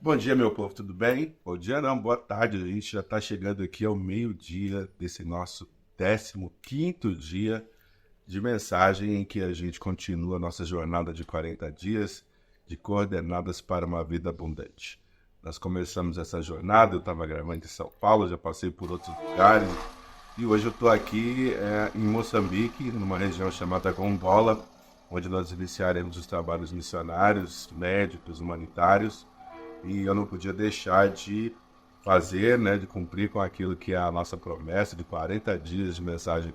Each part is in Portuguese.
Bom dia, meu povo, tudo bem? Bom dia não, boa tarde, a gente já está chegando aqui ao meio-dia desse nosso 15º dia de mensagem em que a gente continua a nossa jornada de 40 dias de coordenadas para uma vida abundante. Nós começamos essa jornada, eu estava gravando em São Paulo, já passei por outros lugares e hoje eu estou aqui em Moçambique, numa região chamada Gongola, onde nós iniciaremos os trabalhos missionários, médicos, humanitários. E eu não podia deixar de fazer, de cumprir com aquilo que é a nossa promessa de 40 dias de mensagem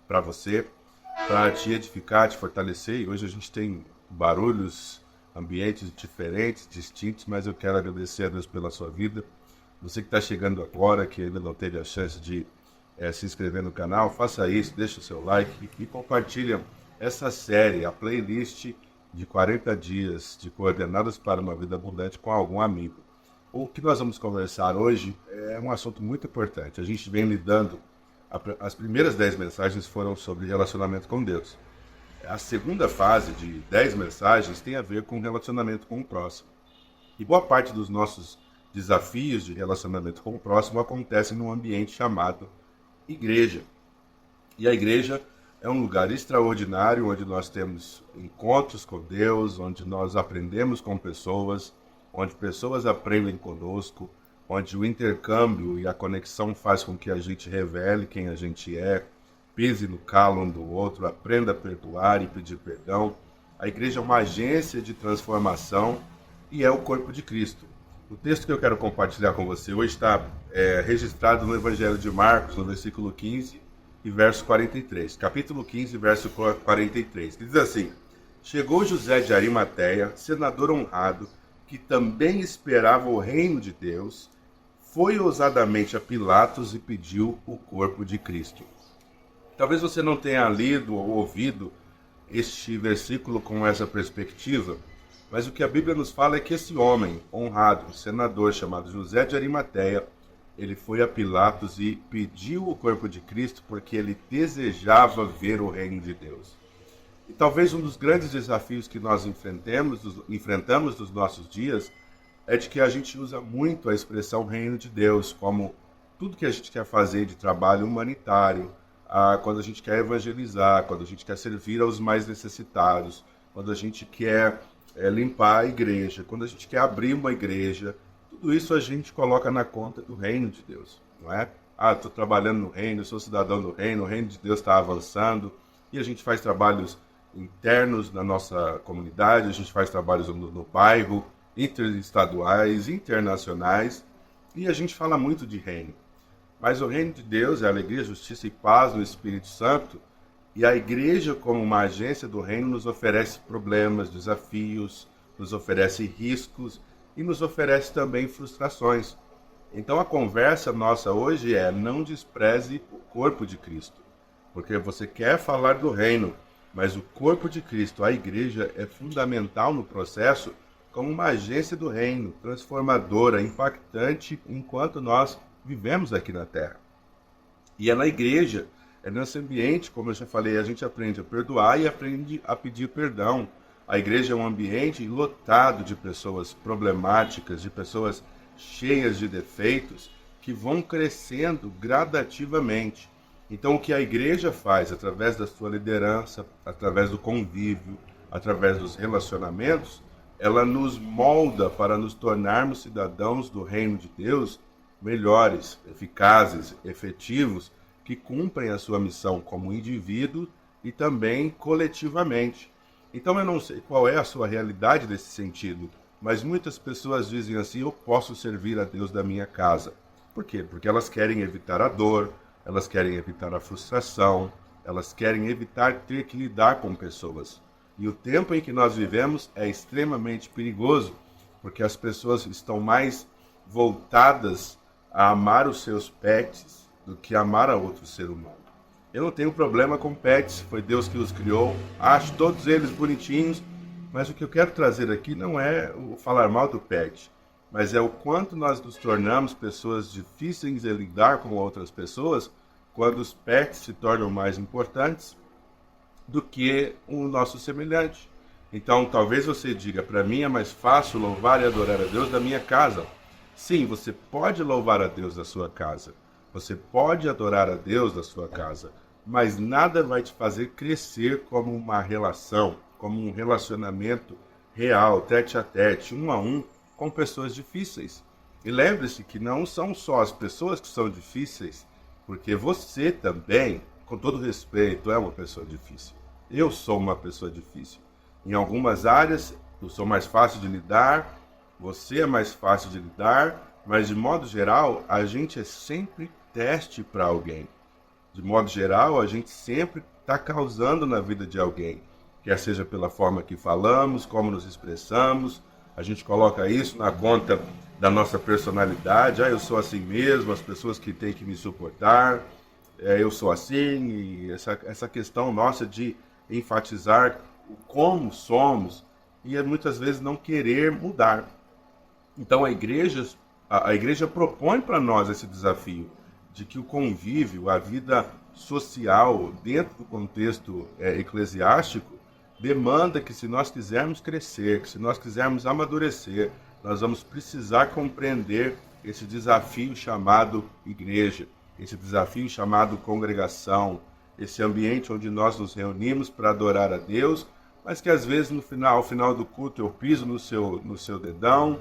para você, para te edificar, te fortalecer. E hoje a gente tem barulhos, ambientes diferentes, distintos, mas eu quero agradecer a Deus pela sua vida. Você que está chegando agora, que ainda não teve a chance de se inscrever no canal, faça isso, deixa o seu like e compartilha essa série, a playlist de 40 dias de coordenadas para uma vida abundante com algum amigo. O que nós vamos conversar hoje é um assunto muito importante. A gente vem lidando, as primeiras 10 mensagens foram sobre relacionamento com Deus. A segunda fase de 10 mensagens tem a ver com relacionamento com o próximo. E boa parte dos nossos desafios de relacionamento com o próximo acontecem num ambiente chamado igreja. E a igreja é um lugar extraordinário onde nós temos encontros com Deus, onde nós aprendemos com pessoas, onde pessoas aprendem conosco, onde o intercâmbio e a conexão faz com que a gente revele quem a gente é, pise no calo um do outro, aprenda a perdoar e pedir perdão. A igreja é uma agência de transformação e é o corpo de Cristo. O texto que eu quero compartilhar com você hoje está registrado no Evangelho de Marcos, no versículo 15, e verso 43, capítulo 15, verso 43, que diz assim: Chegou José de Arimateia, senador honrado, que também esperava o reino de Deus, foi ousadamente a Pilatos e pediu o corpo de Cristo. Talvez você não tenha lido ou ouvido este versículo com essa perspectiva, mas o que a Bíblia nos fala é que esse homem honrado, senador chamado José de Arimateia, ele foi a Pilatos e pediu o corpo de Cristo porque ele desejava ver o reino de Deus. E talvez um dos grandes desafios que nós enfrentamos nos nossos dias é de que a gente usa muito a expressão reino de Deus como tudo que a gente quer fazer de trabalho humanitário, quando a gente quer evangelizar, quando a gente quer servir aos mais necessitados, quando a gente quer limpar a igreja, quando a gente quer abrir uma igreja. Tudo isso a gente coloca na conta do reino de Deus, não é? Estou trabalhando no reino, sou cidadão do reino, o reino de Deus está avançando, e a gente faz trabalhos internos na nossa comunidade, a gente faz trabalhos no bairro, interestaduais, internacionais, e a gente fala muito de reino. Mas o reino de Deus é alegria, justiça e paz no Espírito Santo, e a igreja, como uma agência do reino, nos oferece problemas, desafios, nos oferece riscos, e nos oferece também frustrações. Então a conversa nossa hoje é: não despreze o corpo de Cristo, porque você quer falar do reino, mas o corpo de Cristo, a igreja, é fundamental no processo como uma agência do reino, transformadora, impactante, enquanto nós vivemos aqui na Terra. E é na igreja, é nesse ambiente, como eu já falei, a gente aprende a perdoar e aprende a pedir perdão. A igreja é um ambiente lotado de pessoas problemáticas, de pessoas cheias de defeitos, que vão crescendo gradativamente. Então, o que a igreja faz, através da sua liderança, através do convívio, através dos relacionamentos, ela nos molda para nos tornarmos cidadãos do reino de Deus melhores, eficazes, efetivos, que cumprem a sua missão como indivíduo e também coletivamente. Então eu não sei qual é a sua realidade nesse sentido, mas muitas pessoas dizem assim: eu posso servir a Deus da minha casa. Por quê? Porque elas querem evitar a dor, elas querem evitar a frustração, elas querem evitar ter que lidar com pessoas. E o tempo em que nós vivemos é extremamente perigoso, porque as pessoas estão mais voltadas a amar os seus pets do que amar a outro ser humano. Eu não tenho problema com pets, foi Deus que os criou, acho todos eles bonitinhos, mas o que eu quero trazer aqui não é o falar mal do pet, mas é o quanto nós nos tornamos pessoas difíceis de lidar com outras pessoas quando os pets se tornam mais importantes do que o nosso semelhante. Então, talvez você diga, para mim é mais fácil louvar e adorar a Deus da minha casa. Sim, você pode louvar a Deus da sua casa. Você pode adorar a Deus da sua casa. Mas nada vai te fazer crescer como uma relação, como um relacionamento real, tete a tete, um a um, com pessoas difíceis. E lembre-se que não são só as pessoas que são difíceis, porque você também, com todo respeito, é uma pessoa difícil. Eu sou uma pessoa difícil. Em algumas áreas, eu sou mais fácil de lidar, você é mais fácil de lidar, mas de modo geral, a gente é sempre teste para alguém. De modo geral, a gente sempre está causando na vida de alguém, quer seja pela forma que falamos, como nos expressamos. A gente coloca isso na conta da nossa personalidade. Eu sou assim mesmo, as pessoas que têm que me suportar, eu sou assim. E essa questão nossa de enfatizar o como somos e muitas vezes não querer mudar. Então a igreja propõe para nós esse desafio de que o convívio, a vida social dentro do contexto eclesiástico, demanda que, se nós quisermos crescer, que se nós quisermos amadurecer, nós vamos precisar compreender esse desafio chamado igreja, esse desafio chamado congregação, esse ambiente onde nós nos reunimos para adorar a Deus, mas que às vezes ao final do culto eu piso no seu dedão,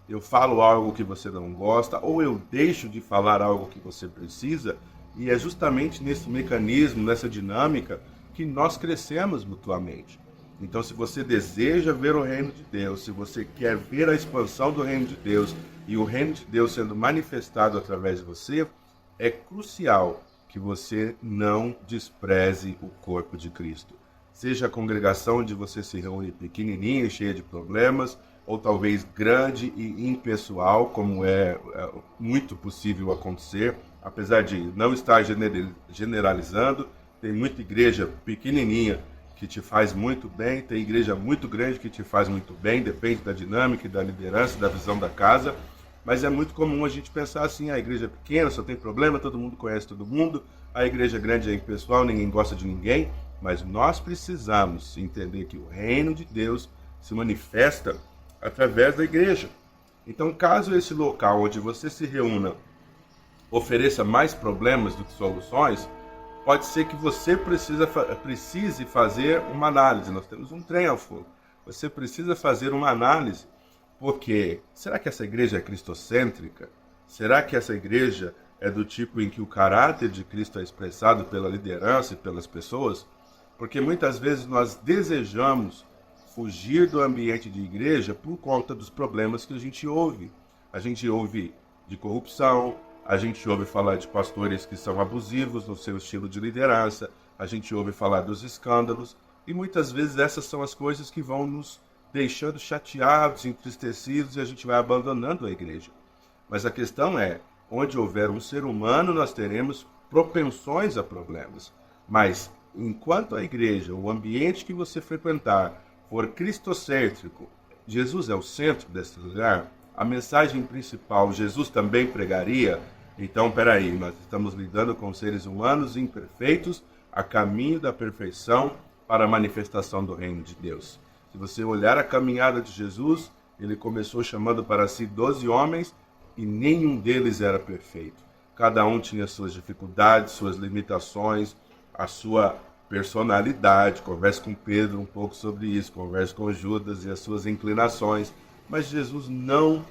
eu falo algo que você não gosta, ou eu deixo de falar algo que você precisa, e é justamente nesse mecanismo, nessa dinâmica, que nós crescemos mutuamente. Então, se você deseja ver o reino de Deus, se você quer ver a expansão do reino de Deus, e o reino de Deus sendo manifestado através de você, é crucial que você não despreze o corpo de Cristo. Seja a congregação onde você se reúne pequenininha e cheia de problemas, ou talvez grande e impessoal, como é muito possível acontecer, apesar de não estar generalizando. Tem muita igreja pequenininha que te faz muito bem, tem igreja muito grande que te faz muito bem, depende da dinâmica, da liderança, da visão da casa, mas é muito comum a gente pensar assim: a igreja é pequena, só tem problema, todo mundo conhece todo mundo, a igreja grande é impessoal, ninguém gosta de ninguém. Mas nós precisamos entender que o reino de Deus se manifesta através da igreja. Então, caso esse local onde você se reúna ofereça mais problemas do que soluções, pode ser que você precise fazer uma análise. Nós temos um trem ao fogo. Você precisa fazer uma análise, porque será que essa igreja é cristocêntrica? Será que essa igreja é do tipo em que o caráter de Cristo é expressado pela liderança e pelas pessoas? Porque muitas vezes nós desejamos fugir do ambiente de igreja por conta dos problemas que a gente ouve. A gente ouve de corrupção, a gente ouve falar de pastores que são abusivos no seu estilo de liderança, a gente ouve falar dos escândalos, e muitas vezes essas são as coisas que vão nos deixando chateados, entristecidos, e a gente vai abandonando a igreja. Mas a questão é, onde houver um ser humano, nós teremos propensões a problemas. Mas enquanto a igreja, o ambiente que você frequentar, for cristocêntrico, Jesus é o centro desse lugar, a mensagem principal Jesus também pregaria. Então, peraí, nós estamos lidando com seres humanos imperfeitos a caminho da perfeição para a manifestação do reino de Deus. Se você olhar a caminhada de Jesus, ele começou chamando para si 12 homens e nenhum deles era perfeito. Cada um tinha suas dificuldades, suas limitações, a sua personalidade. Converse com Pedro um pouco sobre isso, converse com Judas e as suas inclinações. Mas Jesus não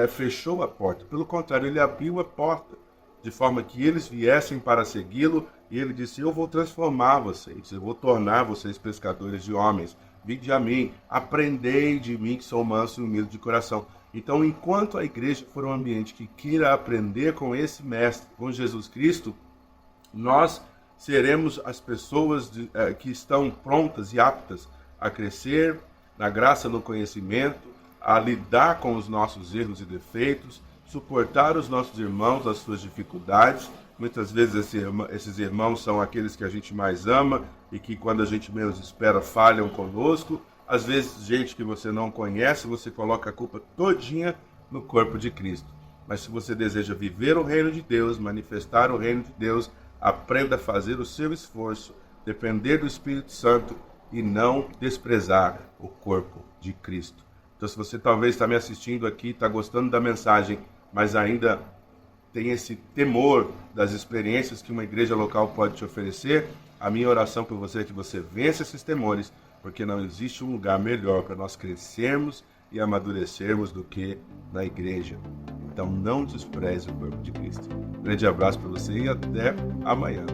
fechou a porta. Pelo contrário, ele abriu a porta, de forma que eles viessem para segui-lo, e ele disse: eu vou transformar vocês, eu vou tornar vocês pescadores de homens. Vinde a mim, aprendei de mim que sou manso e humilde de coração. Então, enquanto a igreja for um ambiente que queira aprender com esse mestre, com Jesus Cristo, nós seremos as pessoas que estão prontas e aptas a crescer na graça, no conhecimento, a lidar com os nossos erros e defeitos, suportar os nossos irmãos, as suas dificuldades. Muitas vezes esses irmãos são aqueles que a gente mais ama e que, quando a gente menos espera, falham conosco. Às vezes, gente que você não conhece, você coloca a culpa todinha no corpo de Cristo. Mas se você deseja viver o reino de Deus, manifestar o reino de Deus, aprenda a fazer o seu esforço depender do Espírito Santo e não desprezar o corpo de Cristo. Então, se você talvez está me assistindo aqui, está gostando da mensagem, mas ainda tem esse temor das experiências que uma igreja local pode te oferecer, a minha oração por você é que você vença esses temores, porque não existe um lugar melhor para nós crescermos e amadurecermos do que na igreja. Então não despreze o corpo de Cristo. Um grande abraço para você e até amanhã.